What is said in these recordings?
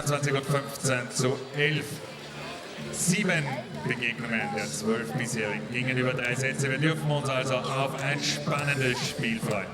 21:15:11. 7 Begegnungen der 12 bisherigen gingen über 3 Sätze. Wir dürfen uns also auf ein spannendes Spiel freuen.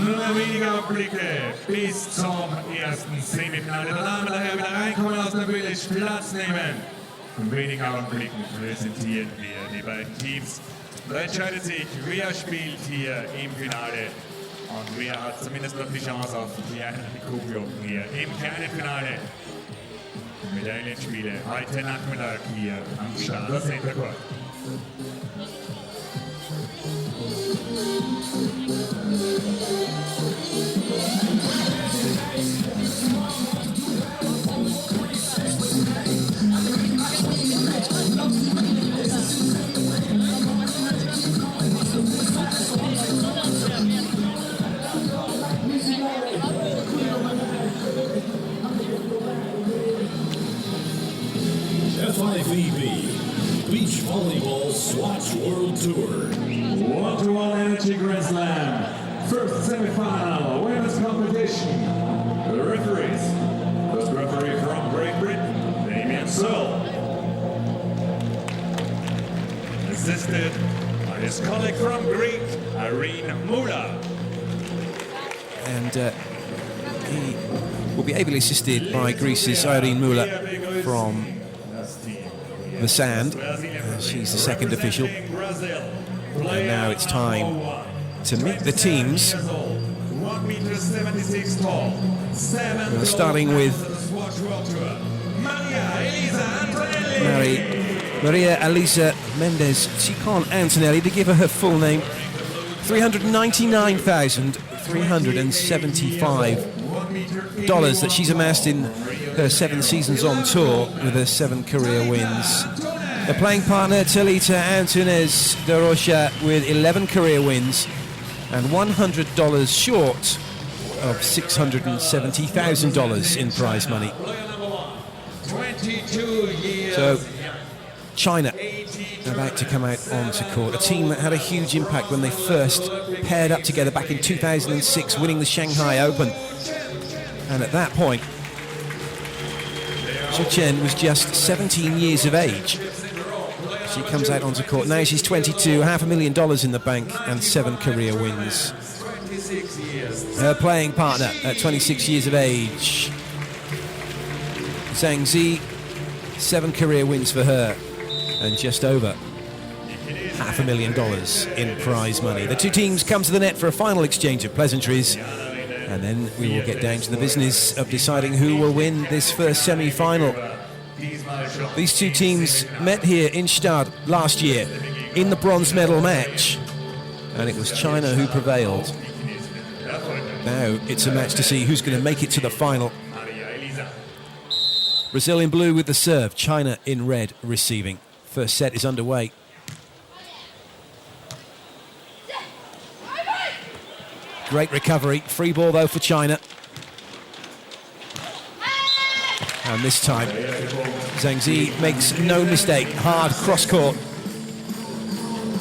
Nur wenige Augenblicke bis zum ersten Semifinale. Der Damen daher wieder reinkommen aus der Bühne, Platz nehmen. In wenigen Augenblicken präsentieren wir die beiden Teams. Da entscheidet sich, wer spielt hier im Finale und wer hat zumindest noch die Chance auf die eine Kugel hier im kleinen Finale. Medaillenspiele heute Nachmittag hier am Gstaad Center Court. FIVB Beach Volleyball SWATCH World Tour. 1-to-1 Energy Grand Slam. First semifinal women's competition. The referees. First referee from Great Britain, Damien Searle. Assisted by his colleague from Greek, Irene Mula. And he will be ably assisted by Greece's Irene Mula from the sand. She's the second official. And now it's time to meet the teams. Starting with Maria Elisa Mendes Antonelli, to give her full name, $399,375 that she's amassed in her 7 seasons on tour with her 7 career wins. The playing partner, Talita-Antonelli BRA, with 11 career wins and $100 short of $670,000 in prize money. So China about to come out onto court, a team that had a huge impact when they first paired up together back in 2006, winning the Shanghai Open. And at that point, Xue Chen was just 17 years of age. She comes out onto court. Now she's 22, $500,000 in the bank and 7 career wins. Her playing partner at 26 years of age, Xue-Zhang Xi, 7 career wins for her and just over $500,000 in prize money. The two teams come to the net for a final exchange of pleasantries, and then we will get down to the business of deciding who will win this first semi-final. These two teams met here in Gstaad last year in the bronze medal match, and it was China who prevailed. Now it's a match to see who's going to make it to the final. Brazil in blue with the serve, China in red receiving. First set is underway. Great recovery, free ball though for China. And this time, Zhang Xi makes no mistake, hard cross-court.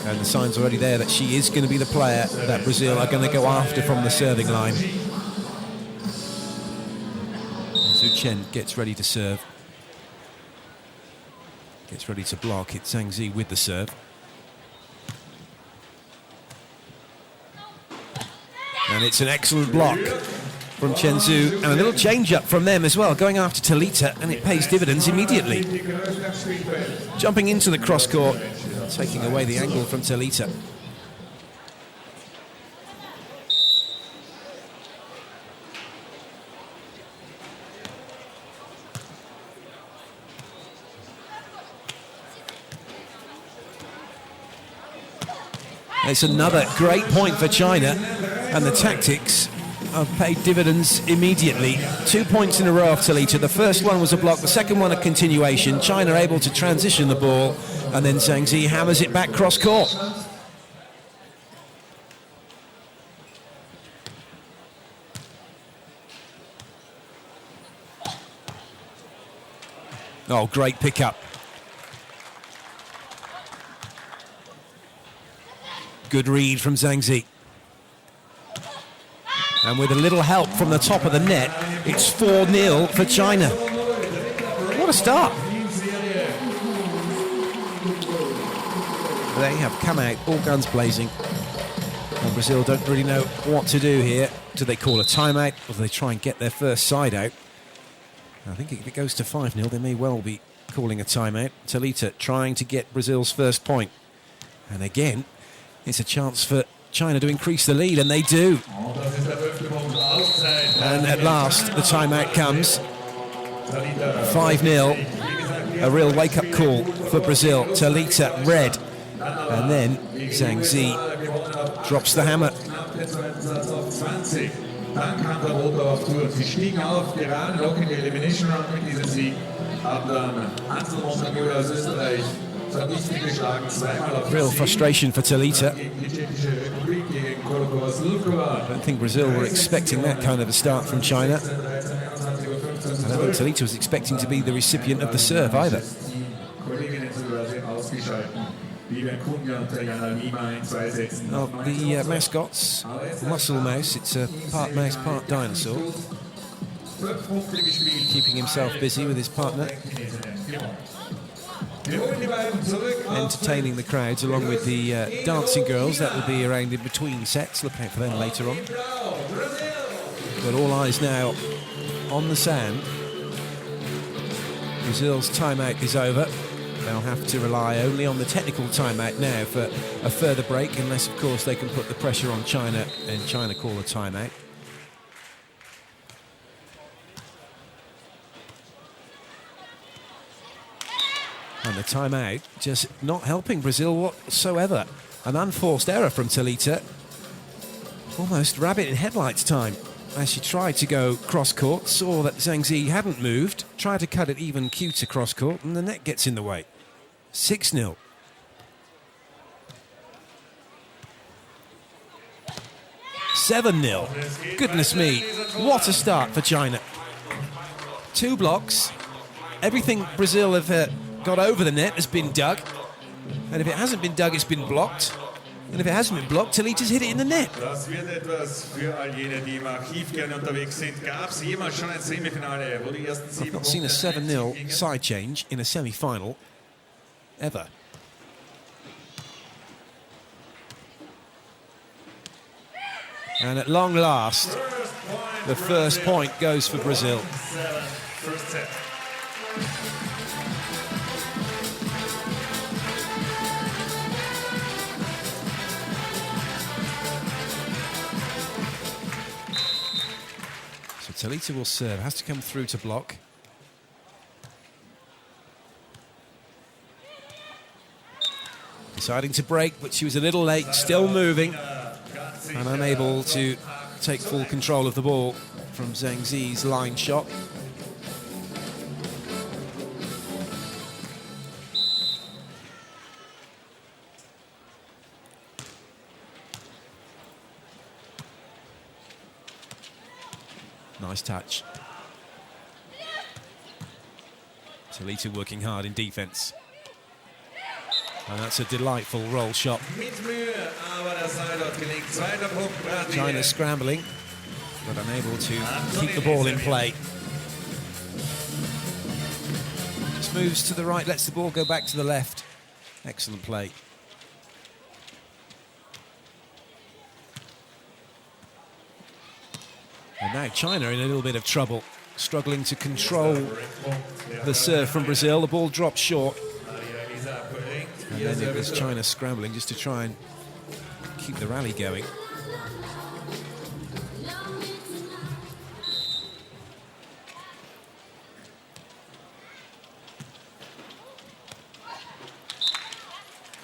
And the sign's already there that she is going to be the player that Brazil are going to go after from the serving line. Xue Chen gets ready to serve. Gets ready to block. It's Zhang Xi with the serve. And it's an excellent block from Chen-Zhu, and a little change-up from them as well, going after Talita, and it pays dividends immediately. Jumping into the cross-court, taking away the angle from Talita. It's another great point for China, and the tactics have paid dividends immediately. 2 points in a row off Talita. The first one was a block, the second one a continuation. China able to transition the ball, and then Zhang Xi hammers it back cross-court. Oh, great pickup. Good read from Zhang Xi. And with a little help from the top of the net, it's 4-0 for China. What a start. They have come out all guns blazing. And Brazil don't really know what to do here. Do they call a timeout, or do they try and get their first side out? I think if it goes to 5-0, they may well be calling a timeout. Talita trying to get Brazil's first point. And again, it's a chance for China to increase the lead, and they do. And at last, the timeout comes. 5-0. A real wake-up call for Brazil. Talita red. And then Zhang Xi drops the hammer. Dann kam der Rote auf Tour. Sie stiegen auf, gerade noch in die Elimination Round mit diesem Sieg. Haben dann Ansel Montagnol aus Österreich vernichtend geschlagen, zweimal auf Real frustration for Talita. I don't think Brazil were expecting that kind of a start from China. I don't think Talita was expecting to be the recipient of the serve either. Well, the mascot's Muscle Mouse. It's a part mouse, part dinosaur. Keeping himself busy with his partner. Entertaining the crowds along with the dancing girls. That will be around in between sets. Look out for them later on. But all eyes now on the sand. Brazil's timeout is over. They'll have to rely only on the technical timeout now for a further break, unless, of course, they can put the pressure on China and China call a timeout. And the timeout just not helping Brazil whatsoever. An unforced error from Talita. Almost rabbit in headlights time. As she tried to go cross-court, saw that Zhang Xi hadn't moved, tried to cut it even cuter cross-court, and the net gets in the way. 6-0. $7-0. Goodness me, what a start for China. 2 blocks. Everything Brazil have got over the net has been dug. And if it hasn't been dug, it's been blocked. And if it hasn't been blocked, Talita's hit it in the net. Das wird etwas für all jene, die im Archiv gerne unterwegs sind. Gab es jemals schon ein Semifinale, wo die ersten 7 I've not seen a 7-0 side change in a semi-final ever. And at long last, the first point goes for Brazil. First set. So Talita will serve, has to come through to block. Deciding to break, but she was a little late, still moving, and unable to take full control of the ball from Zhang Xi's line shot. Nice touch. Talita working hard in defense. And that's a delightful roll shot. China scrambling, but unable to keep the ball in play. Just moves to the right, lets the ball go back to the left. Excellent play. And now China in a little bit of trouble, struggling to control the serve from Brazil. The ball dropped short. And then it was China scrambling just to try and keep the rally going.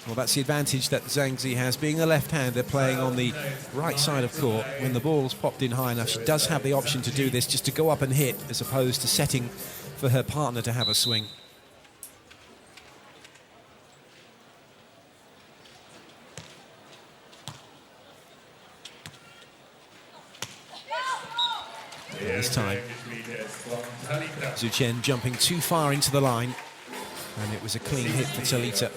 Well, that's the advantage that Zhang Xi has, being a left-hander playing on the right side of court. When the ball's popped in high enough, she does have the option to do this, just to go up and hit, as opposed to setting for her partner to have a swing. This time, Xue Chen jumping too far into the line, and it was a clean hit for Talita.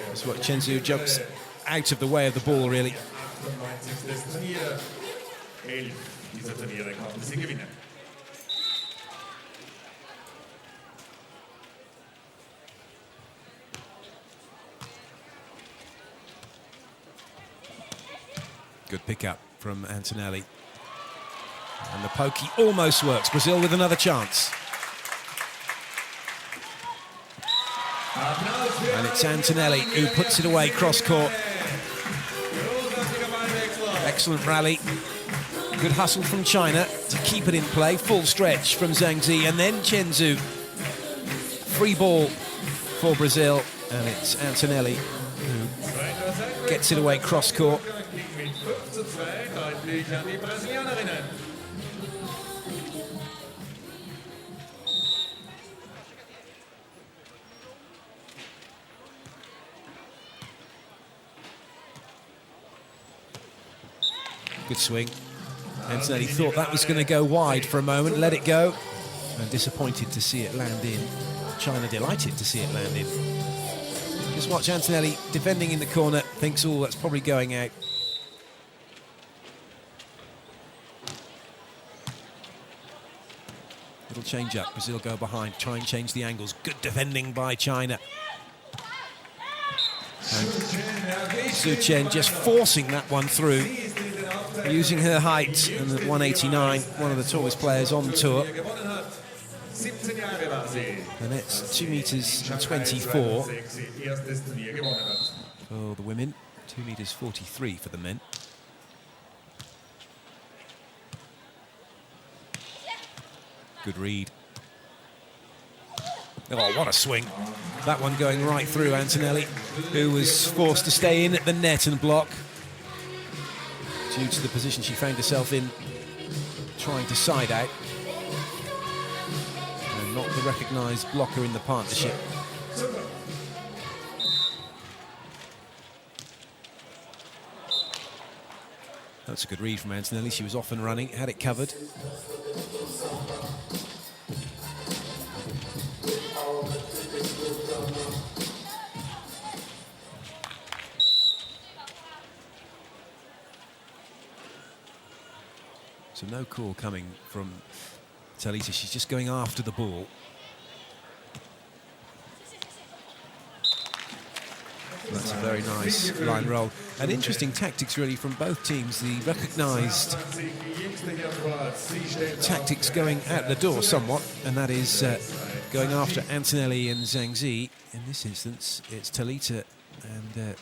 That's what Chen-Zhu jumps out of the way of the ball, really. Good pickup from Antonelli. And the pokey almost works. Brazil with another chance. And it's Antonelli who puts it away cross-court. Excellent rally. Good hustle from China to keep it in play. Full stretch from Zhang Xi, and then Chen-Zhu. Free ball for Brazil, and it's Antonelli who gets it away cross-court. Good swing. Antonelli thought that was going to go wide for a moment, let it go, and disappointed to see it land in. China delighted to see it land in. Just watch Antonelli defending in the corner, thinks, oh, that's probably going out. Little change up, Brazil go behind, try and change the angles. Good defending by China. And Xue Chen just forcing that one through, using her height, and at 189, one of the tallest players on the tour. The net's 2 meters and 24 for the women, 2 meters 43 for the men. Good read. Oh, what a swing. That one going right through Antonelli, who was forced to stay in at the net and block due to the position she found herself in, trying to side out. And not the recognised blocker in the partnership. That's a good read from Antonelli. She was off and running, had it covered. So no call coming from Talita. She's just going after the ball. That's a very nice line roll. And interesting tactics, really, from both teams. The recognised tactics going out the door somewhat, and that is going after Antonelli and Zhang Xi. In this instance, it's Talita and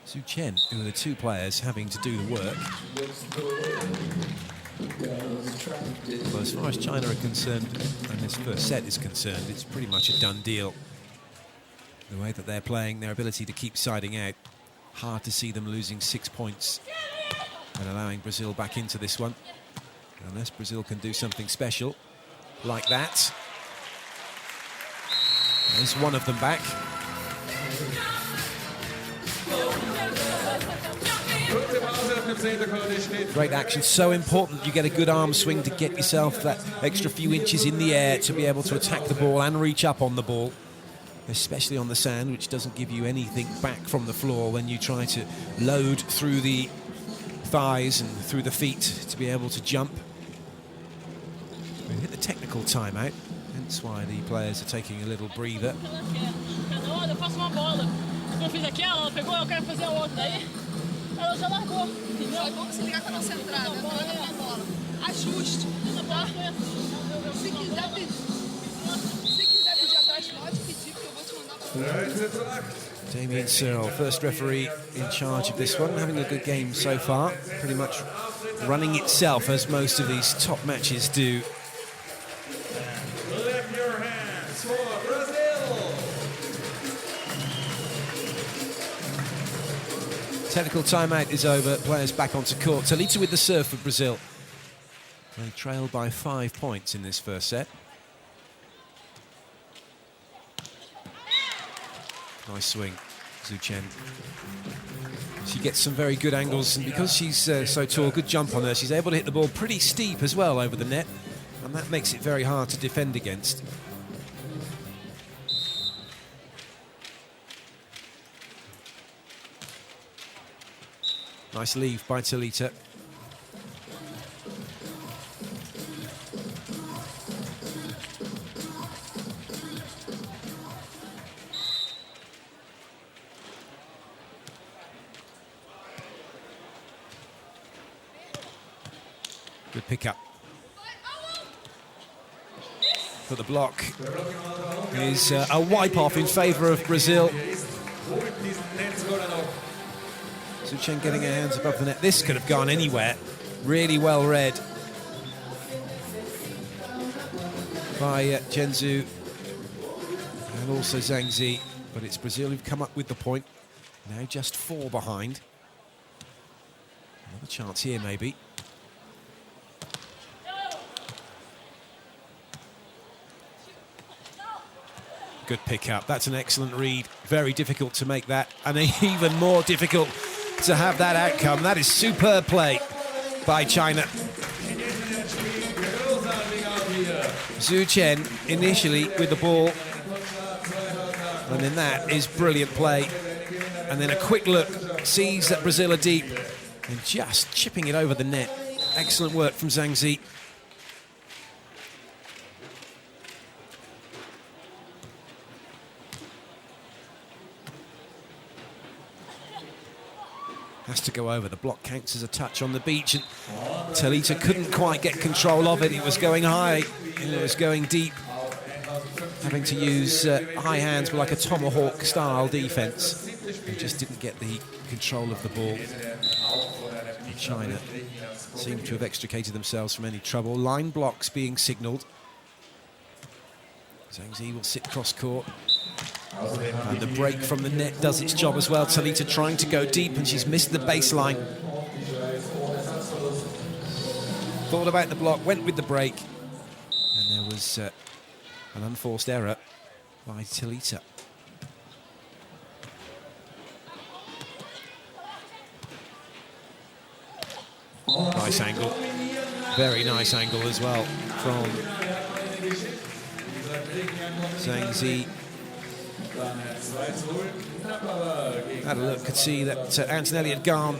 Xue Chen, who are the two players having to do the work. Well, as far as China are concerned, and this first set is concerned, it's pretty much a done deal. The way that they're playing, their ability to keep siding out, hard to see them losing 6 points and allowing Brazil back into this one. Unless Brazil can do something special like that. There's one of them back. Great action, so important you get a good arm swing to get yourself that extra few inches in the air to be able to attack the ball and reach up on the ball, especially on the sand, which doesn't give you anything back from the floor when you try to load through the thighs and through the feet to be able to jump. We hit the technical timeout, hence why the players are taking a little breather. Eu fiz aquela, ela pegou, eu quero fazer a outra. Daí ela já largou. Só vamos se ligar com a nossa entrada, entrada pra bola. Ajuste, tá? Se quiser pedir atrás, pode pedir, que eu vou te mandar pra... Damien Searle, first referee in charge of this one, having a good game so far. Pretty much running itself, as most of these top matches do. Lift your hands for Brazil. Technical timeout is over, players back onto court. Talita with the serve for Brazil. They trail by 5 points in this first set. Nice swing, Xue Chen. She gets some very good angles, and because she's so tall, good jump on her, she's able to hit the ball pretty steep as well over the net, and that makes it very hard to defend against. Nice leave by Talita. Good pick up. For the block is a wipe off in favour of Brazil. Xue Chen getting her hands above the net. This could have gone anywhere. Really well read by Zhenzhou and also Zhang Xi. But it's Brazil who've come up with the point. Now just 4 behind. Another chance here maybe. Good pick up. That's an excellent read. Very difficult to make that, and even more difficult to have that outcome. That is superb play by China. Xue Chen initially with the ball, and then that is brilliant play. And then a quick look, sees that Brazil are deep, and just chipping it over the net. Excellent work from Zhang Xi. Has to go over. The block counts as a touch on the beach, and Talita couldn't quite get control of it. It was going high, and it was going deep, having to use high hands with like a tomahawk style defense, and just didn't get the control of the ball. And China seem to have extricated themselves from any trouble. Line blocks being signalled. Zhang Xi will sit cross court. And the break from the net does its job as well. Talita trying to go deep, and she's missed the baseline. Thought about the block, went with the break, and there was an unforced error by Talita. Nice angle. Very nice angle as well from Zhang Xi. Had a look, could see that Antonelli had gone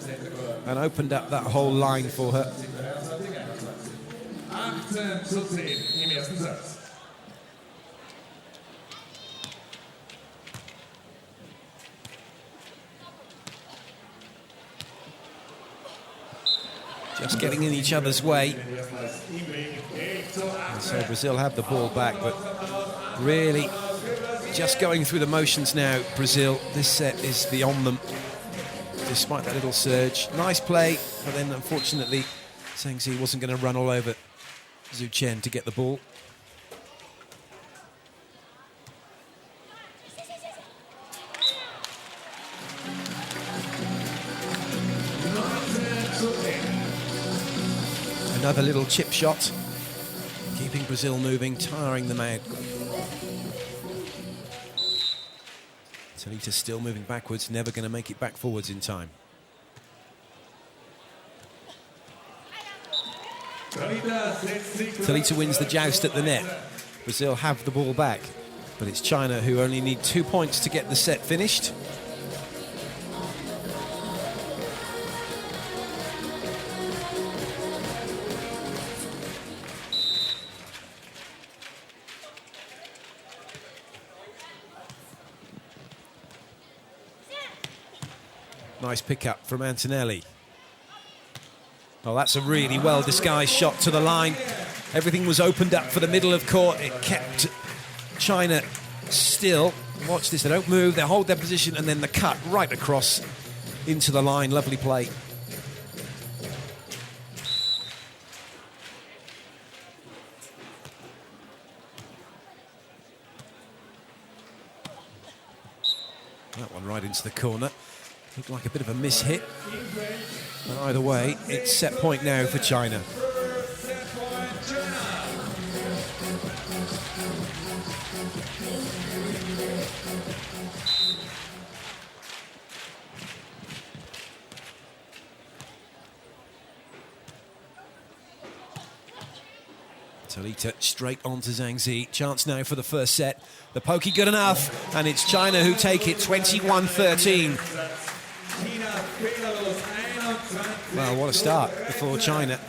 and opened up that whole line for her. 18:10 im ersten Satz. Just getting in each other's way. And so Brazil have the ball back, but really just going through the motions now, Brazil. This set is beyond them, despite that little surge. Nice play, but then unfortunately Zhang Xi wasn't going to run all over Xue Chen to get the ball. Another little chip shot, keeping Brazil moving, tiring them out. Talita still moving backwards, never going to make it back forwards in time. Talita wins the joust at the net. Brazil have the ball back, but it's China who only need 2 points to get the set finished. Nice pick up from Antonelli. Well, that's a really well-disguised shot to the line. Everything was opened up for the middle of court. It kept China still. Watch this, they don't move, they hold their position, and then the cut right across into the line. Lovely play. That one right into the corner. Looked like a bit of a miss-hit. But either way, it's set point now for China. Talita straight on to Zhang Xi. Chance now for the first set. The pokey good enough, and it's China who take it 21-13. Well, what a start for China.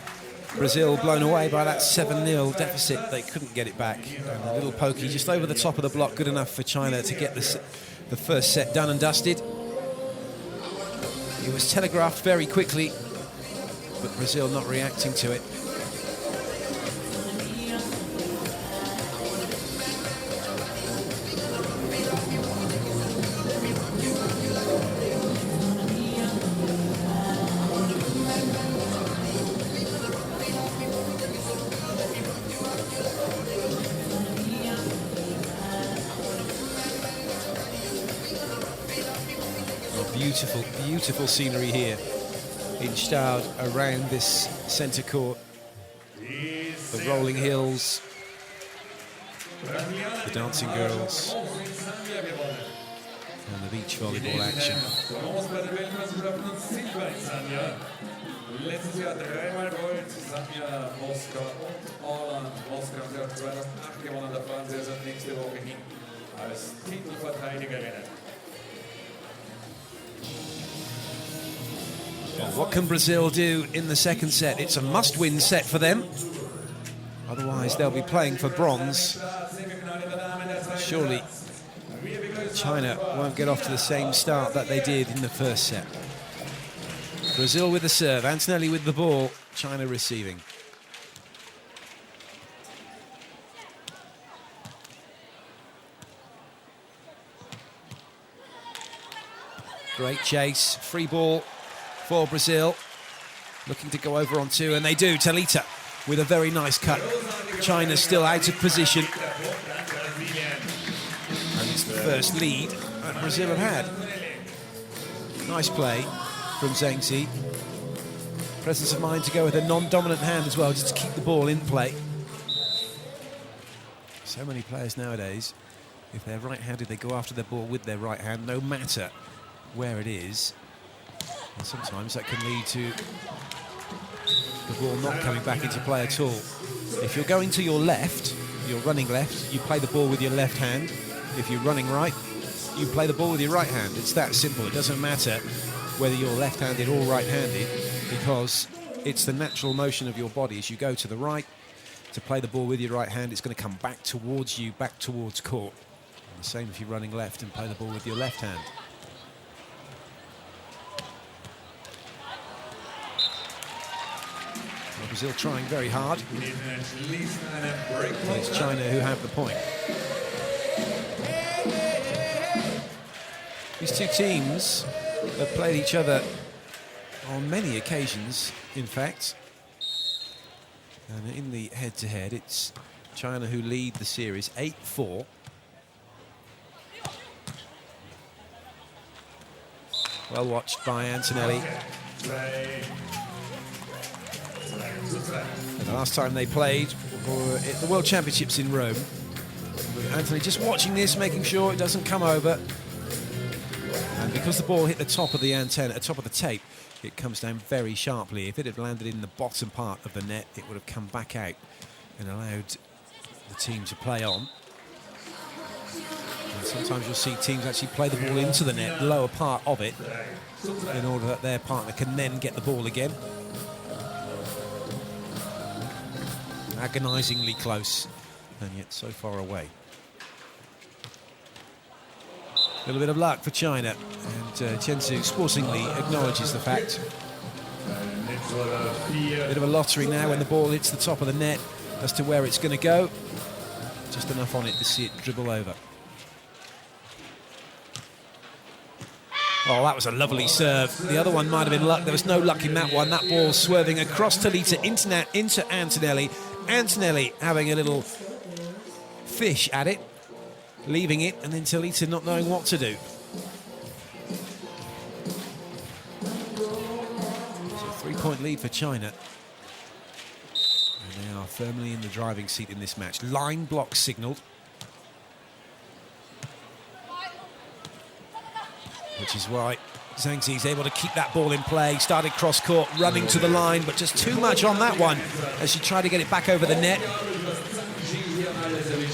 Brazil blown away by that 7-0 deficit. They couldn't get it back. And a little pokey just over the top of the block, good enough for China to get the first set done and dusted. It was telegraphed very quickly, but Brazil not reacting to it. Beautiful, beautiful scenery here in Gstaad around this centre court. The rolling hills, the dancing girls, and the beach volleyball action. Letztes Jahr dreimal Gold, Sanja, Moskau und Orland. Moskau haben sie auch 2008 gewonnen, da fahren sie also nächste Woche hin als Titelverteidigerinnen. Well, what can Brazil do in the second set? It's a must-win set for them. Otherwise, they'll be playing for bronze. Surely, China won't get off to the same start that they did in the first set. Brazil with the serve, Antonelli with the ball, China receiving. Great chase, free ball for Brazil. Looking to go over on two, and they do. Talita with a very nice cut. China's still out of position. And it's the first lead that Brazil have had. Nice play from Zhang Xi. Presence of mind to go with a non-dominant hand as well, just to keep the ball in play. So many players nowadays, if they're right-handed, they go after their ball with their right hand, no matter where it is. And sometimes that can lead to the ball not coming back into play at all. If you're going to your left, you're running left, you play the ball with your left hand. If you're running right, you play the ball with your right hand. It's that simple. It doesn't matter whether you're left-handed or right-handed, because it's the natural motion of your body. As you go to the right to play the ball with your right hand, it's going to come back towards you, back towards court. And the same if you're running left and play the ball with your left hand. Well, Brazil trying very hard. But it's China who have the point. These two teams have played each other on many occasions, in fact. And in the head-to-head, it's China who lead the series 8-4. Well watched by Antonelli. And the last time they played were at the World Championships in Rome. Anthony just watching this, making sure it doesn't come over. And because the ball hit the top of the antenna, top of the tape, it comes down very sharply. If it had landed in the bottom part of the net, it would have come back out and allowed the team to play on. And sometimes you'll see teams actually play the ball into the net, the lower part of it, in order that their partner can then get the ball again. Agonisingly close, and yet so far away. A little bit of luck for China, and Chen Su sportingly acknowledges the fact. Bit of a lottery now when the ball hits the top of the net as to where it's going to go. Just enough on it to see it dribble over. Oh, that was a lovely serve. The other one might have been luck. There was no luck in that one. That ball swerving across Talita into Antonelli. Antonelli having a little fish at it, leaving it, and then Talita not knowing what to do. So 3-point lead for China. And they are firmly in the driving seat in this match. Line block signalled. Which is why Zhang Xi is able to keep that ball in play. Started cross-court, running to the line, but just too much on that one as she tried to get it back over the net.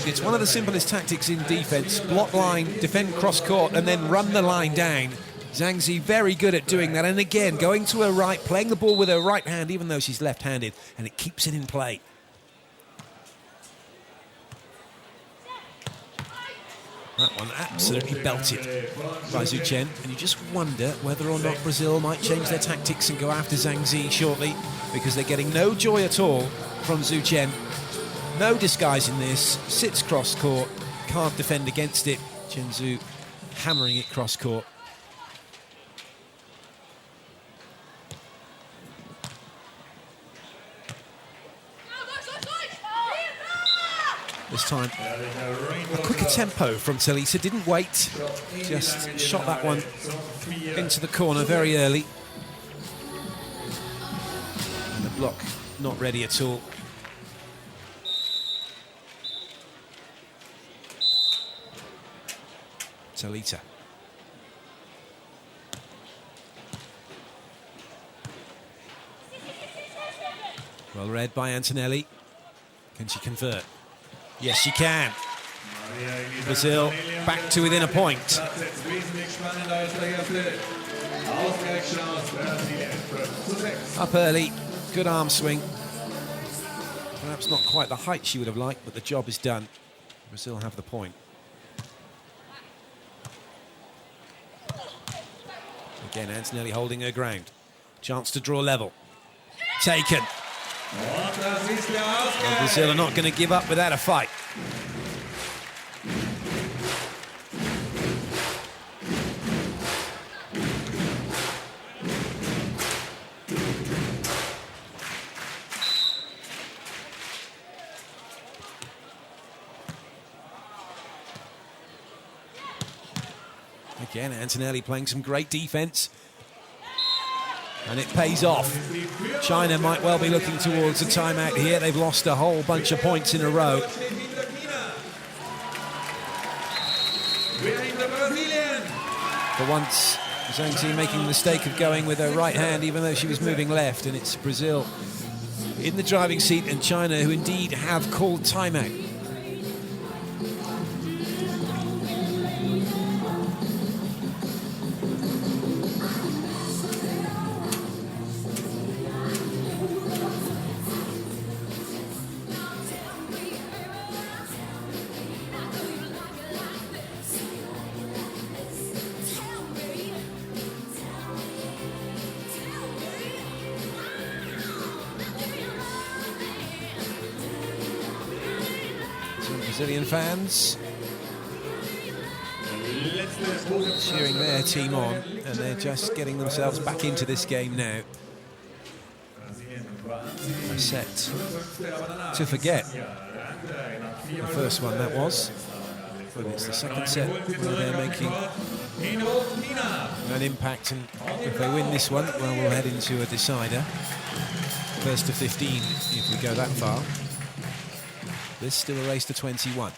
It's one of the simplest tactics in defence. Block line, defend cross-court, and then run the line down. Zhang Xi very good at doing that. And again, going to her right, playing the ball with her right hand, even though she's left-handed, and it keeps it in play. That one absolutely belted by Xue Chen, and you just wonder whether or not Brazil might change their tactics and go after Zhang Xi shortly, because they're getting no joy at all from Xue Chen. No disguising this, sits cross-court, can't defend against it. Chen Zhu hammering it cross-court. This time, a quicker tempo from Talita, didn't wait, just shot that one into the corner very early. And the block not ready at all. Talita. Well read by Antonelli. Can she convert? Yes, she can. Brazil back to within a point. Up early, good arm swing. Perhaps not quite the height she would have liked, but the job is done. Brazil have the point. Again, Antonelli holding her ground. Chance to draw level. Taken. And Brazil are not going to give up without a fight. Again, Antonelli playing some great defense. And it pays off. China might well be looking towards a timeout here. They've lost a whole bunch of points in a row. For once, Zhang Xi making the mistake of going with her right hand, even though she was moving left, and it's Brazil in the driving seat, and China, who indeed have called timeout. Brazilian fans cheering their team on, and they're just getting themselves back into this game now. A set to forget. The first one that was, but it's the second set where they're making an impact, and if they win this one, well, we'll head into a decider. First to 15 if we go that far. There's still a race to 21.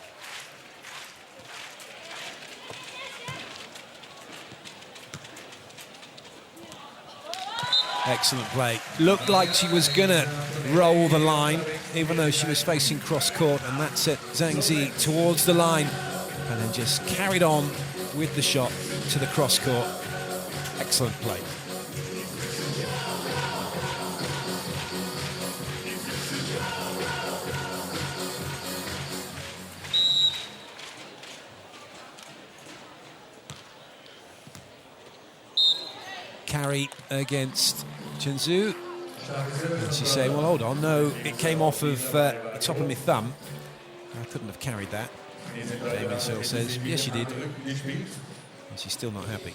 Excellent play. Looked like she was gonna roll the line, even though she was facing cross-court, and that set Zhang Xi towards the line, and then just carried on with the shot to the cross-court. Excellent play. Carry against Chen Zhu. And she's saying, well, hold on, no, it came off of the top of my thumb. I couldn't have carried that. Damien Searle says, yes, you did. And she's still not happy.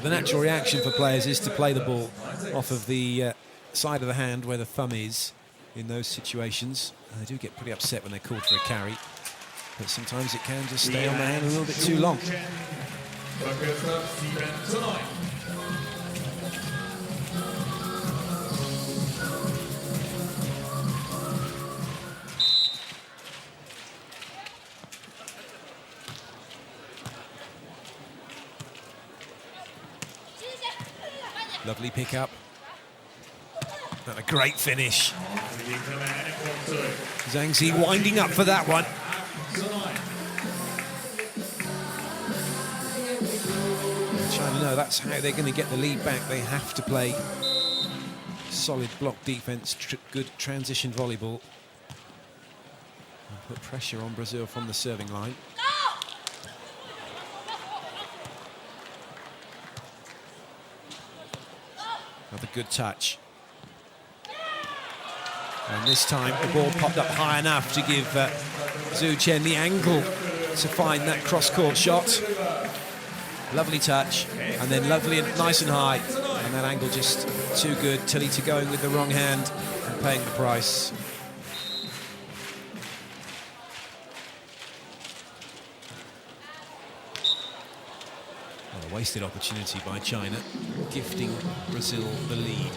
The natural reaction for players is to play the ball off of the side of the hand where the thumb is in those situations. And they do get pretty upset when they're called for a carry, but sometimes it can just stay on the hand a little bit too long. Lovely pick-up. And a great finish. Zhang Xi winding up for that one. China know that's how they're going to get the lead back. They have to play solid block defense, good transition volleyball. And put pressure on Brazil from the serving line. Another good touch. And this time the ball popped up high enough to give Xue Chen the angle to find that cross-court shot. Lovely touch, and then lovely and nice and high. And that angle just too good. Talita going with the wrong hand and paying the price. Well, a wasted opportunity by China, gifting Brazil the lead.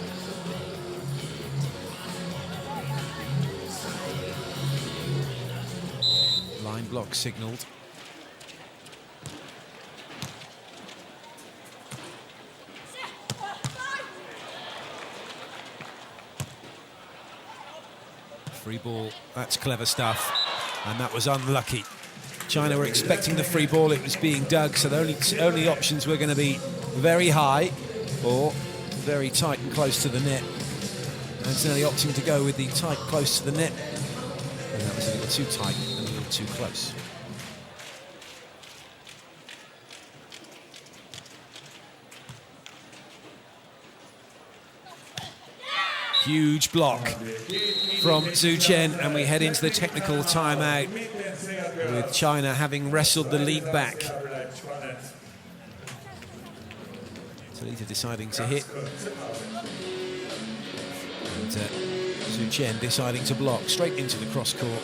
Line block signalled. Free ball, that's clever stuff, and that was unlucky. China were expecting the free ball, it was being dug, so the only options were going to be very high or very tight and close to the net. And Antonelli opting to go with the tight, close to the net. And that was a little too tight and a little too close. Huge block from Xue Chen, and we head into the technical timeout with China having wrestled the lead back. Talita deciding to hit, and Xue Chen deciding to block straight into the cross court.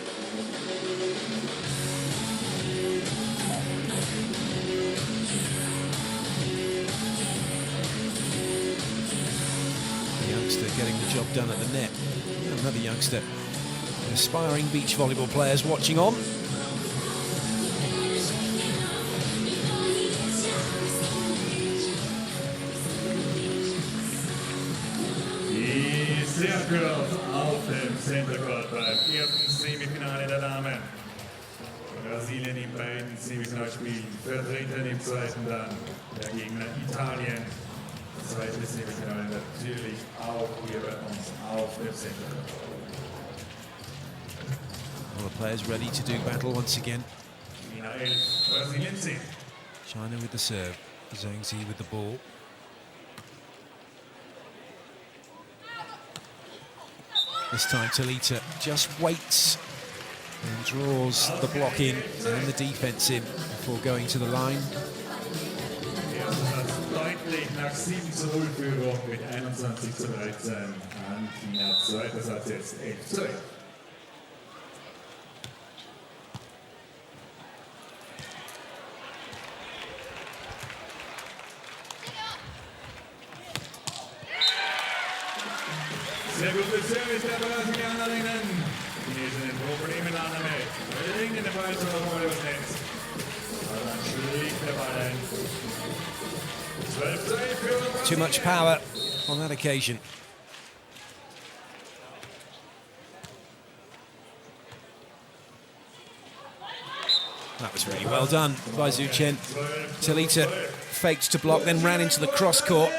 Getting the job done at the net. Another youngster. Aspiring beach volleyball players watching on. Die Circles auf dem Centercourt beim ersten Semifinale der Damen. Brasilien im beiden Semifinalspielen, vertreten im zweiten dann der Gegner Italien. Zweite Semifinale natürlich auch hier bei uns auf dem Center. All the players ready to do battle once again. China with the serve, Zhang Xi with the ball. This time Talita just waits and draws the block in and the defense in before going to the line. Deutlich nach 7:0-Führung mit 21:13 an China. Zweiter Satz jetzt 11:12. Sehr gute Service der Brasilianerinnen. Die Chinesen Probleme an der Welt. Bringen den Ball zu der Ball übers Netz. Aber dann schlägt der Ball ein. Too much power on that occasion. That was really well done by Xue Chen. Talita faked to block, then ran into the cross court.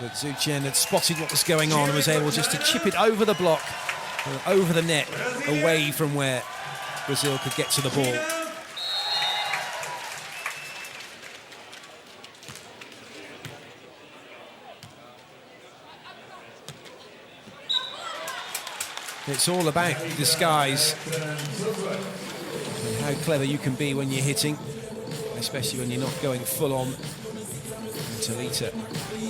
But Xue Chen had spotted what was going on and was able just to chip it over the block, over the net, away from where Brazil could get to the ball. It's all about disguise and how clever you can be when you're hitting, especially when you're not going full on. And Talita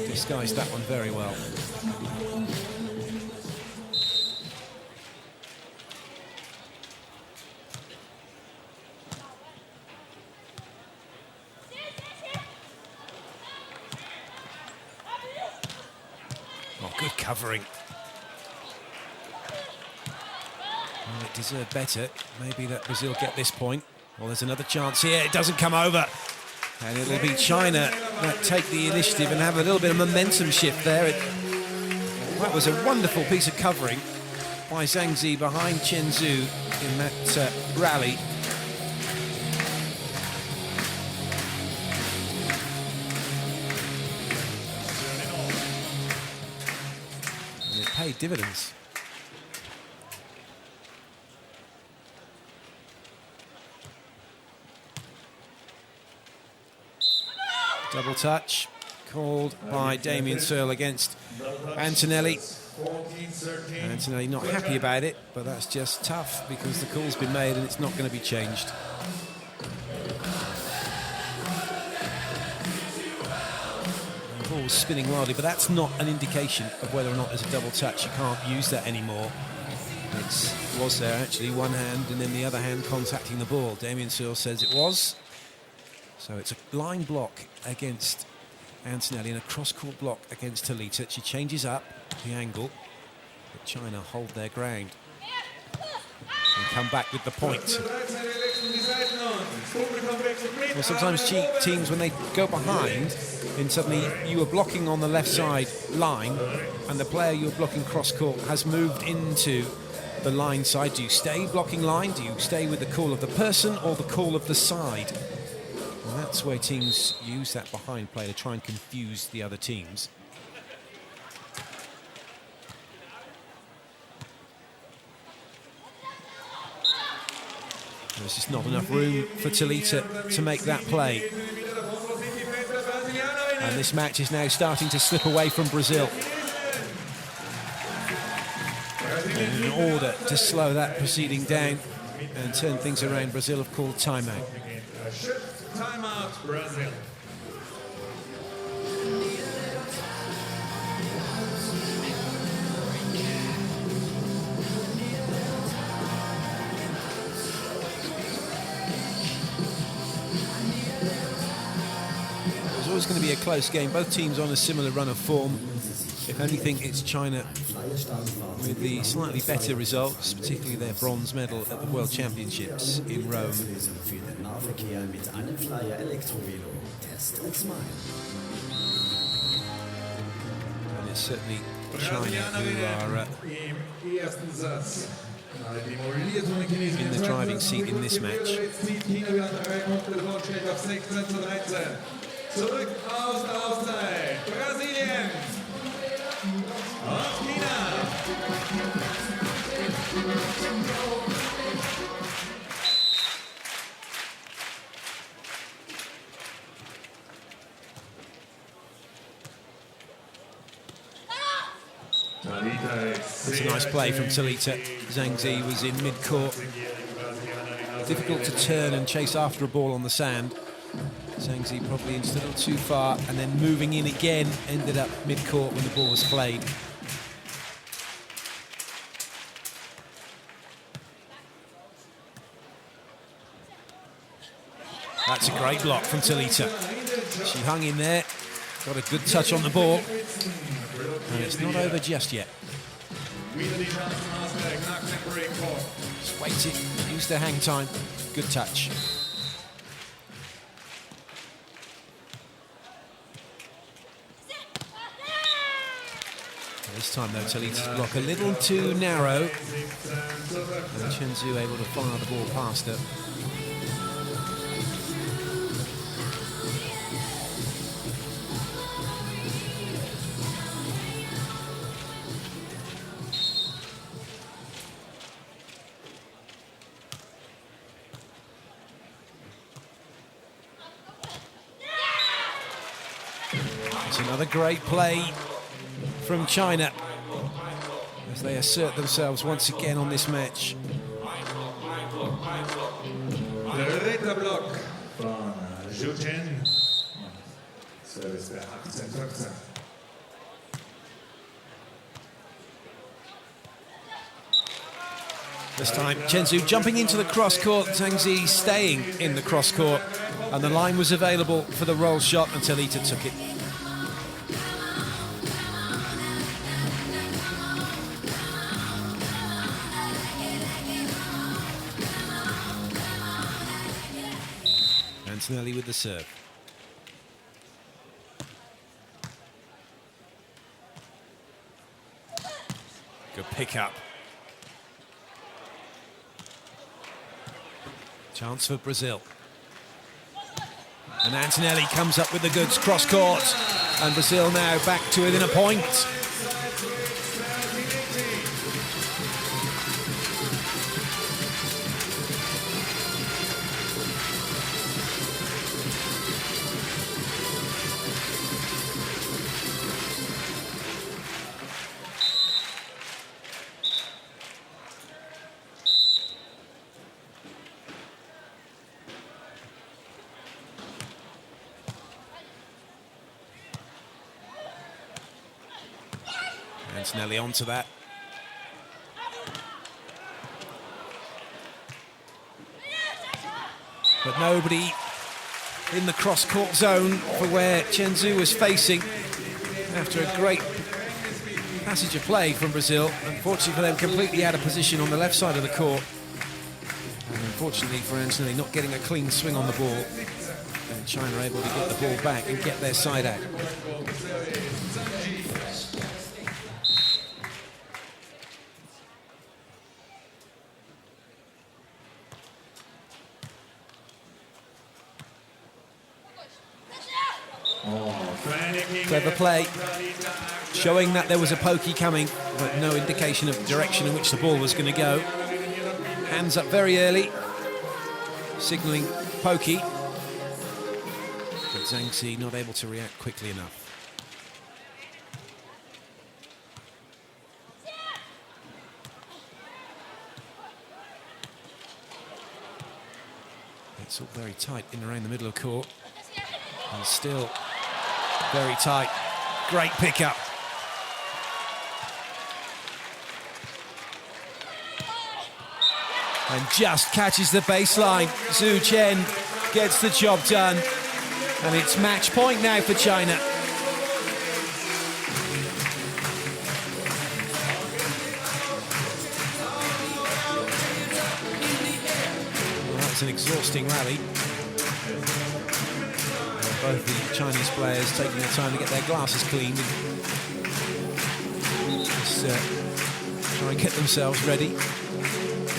disguised that one very well. Oh, good covering. Well, it deserved better. Maybe let Brazil get this point. Well, there's another chance here. It doesn't come over. And it'll be China that take the initiative and have a little bit of momentum shift there. That was a wonderful piece of covering by Zhang Xi behind Xue-Zhang in that rally. And it paid dividends. Double touch called by Damien Searle against Antonelli. Antonelli not happy about it, but that's just tough because the call's been made and it's not going to be changed. The ball's spinning wildly, but that's not an indication of whether or not there's a double touch. You can't use that anymore. It was there actually, one hand and then the other hand contacting the ball. Damien Searle says it was. So it's a line block against Antonelli and a cross-court block against Talita. She changes up the angle, but China hold their ground and come back with the point. Well, sometimes teams, when they go behind, and suddenly you are blocking on the left side line, and the player you're blocking cross-court has moved into the line side. Do you stay blocking line? Do you stay with the call of the person or the call of the side? And that's where teams use that behind play to try and confuse the other teams. There's just not enough room for Talita to make that play. And this match is now starting to slip away from Brazil. And in order to slow that proceeding down and turn things around, Brazil have called timeout. Timeout, Brazil. It's always going to be a close game. Both teams on a similar run of form. If anything, it's China with the slightly better results, particularly their bronze medal at the World Championships in Rome. And it's certainly China who are in the driving seat in this match. Zurück aus der Auszeit, Brasilien und China. That's a nice play from Talita. Zhang Xi was in mid-court. Difficult to turn and chase after a ball on the sand. Zhang Xi probably a little too far, and then moving in again, ended up mid-court when the ball was played. That's a great block from Talita. She hung in there, got a good touch on the ball, and it's not over just yet. Just waited, used the hang time, good touch. This time, though, Talita's block a little too narrow, and Xue-Zhang able to fire the ball past her. It's another great play from China. as they assert themselves once again on this match. Dritter Block von Xue-Zhang. Service der 18-15. This time, Chen-Zhu jumping into the cross court, Zhang Xi staying in the cross court, and the line was available for the roll shot until Talita took it. Antonelli with the serve. Good pick up. Chance for Brazil. And Antonelli comes up with the goods cross court. And Brazil now back to within a point. Antonelli onto that. But nobody in the cross-court zone for where Chen-Zhu was facing after a great passage of play from Brazil. Unfortunately for them, completely out of position on the left side of the court. And unfortunately for Antonelli, not getting a clean swing on the ball. And China able to get the ball back and get their side out. Clever play, showing that there was a pokey coming, but no indication of the direction in which the ball was going to go. Hands up very early, signalling pokey, but Zhang Xi not able to react quickly enough. It's all very tight in around the middle of court, and still very tight. Great pickup. And just catches the baseline. Xu Chen gets the job done. And it's match point now for China. Well, that's an exhausting rally. Both the Chinese players taking their time to get their glasses cleaned and just try and get themselves ready.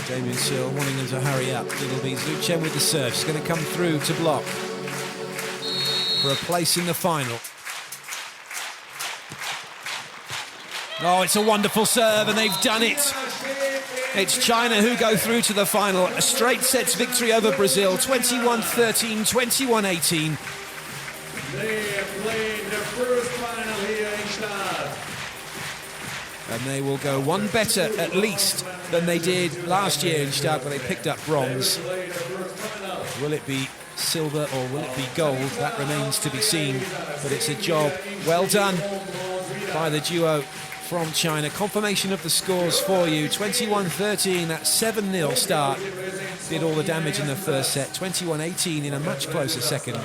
Damien Searle wanting them to hurry up. It'll be Xu Chen with the serve. She's going to come through to block for a place in the final. Oh, it's a wonderful serve, and they've done it. It's China who go through to the final. A straight sets victory over Brazil, 21-13, 21-18. They have played their first final here in Gstaad. And they will go one better, at least, than they did last year in Gstaad, where they picked up bronze. Will it be silver or will it be gold? That remains to be seen. But it's a job well done by the duo from China. Confirmation of the scores for you. 21-13, that 7-0 start did all the damage in the first set. 21-18 in a much closer second.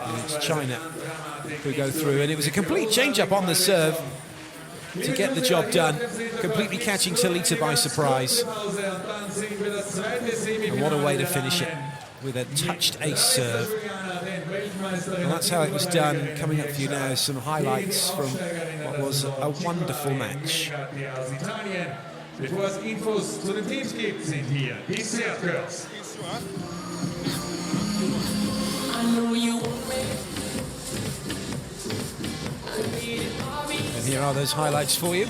And it's China who go through, and it was a complete change-up on the serve to get the job done, completely catching Talita by surprise. And what a way to finish it, with a touched ace serve. And that's how it was done. Coming up for you now, some highlights from what was a wonderful match. Etwas Infos zu den Teams gibt, sind hier die Servers. And here are those highlights for you.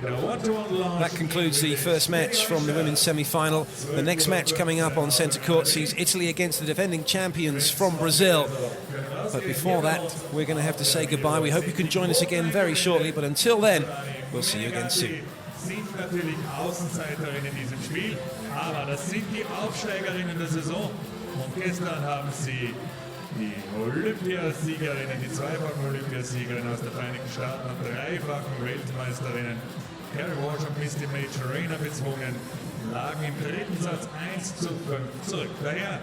That concludes the first match from the women's semi-final. The next match coming up on centre court sees Italy against the defending champions from Brazil. But before that, we're going to have to say goodbye. We hope you can join us again very shortly, but until then, we'll see you again soon. Sind natürlich Außenseiterinnen in diesem Spiel, aber das sind die Aufsteigerinnen der Saison. Und gestern haben sie die Olympiasiegerinnen, die zweifachen Olympiasiegerinnen aus den Vereinigten Staaten und dreifachen Weltmeisterinnen Carrie Walsh und Misty Major Rayner bezwungen, lagen im dritten Satz 1:5 zurück. Daher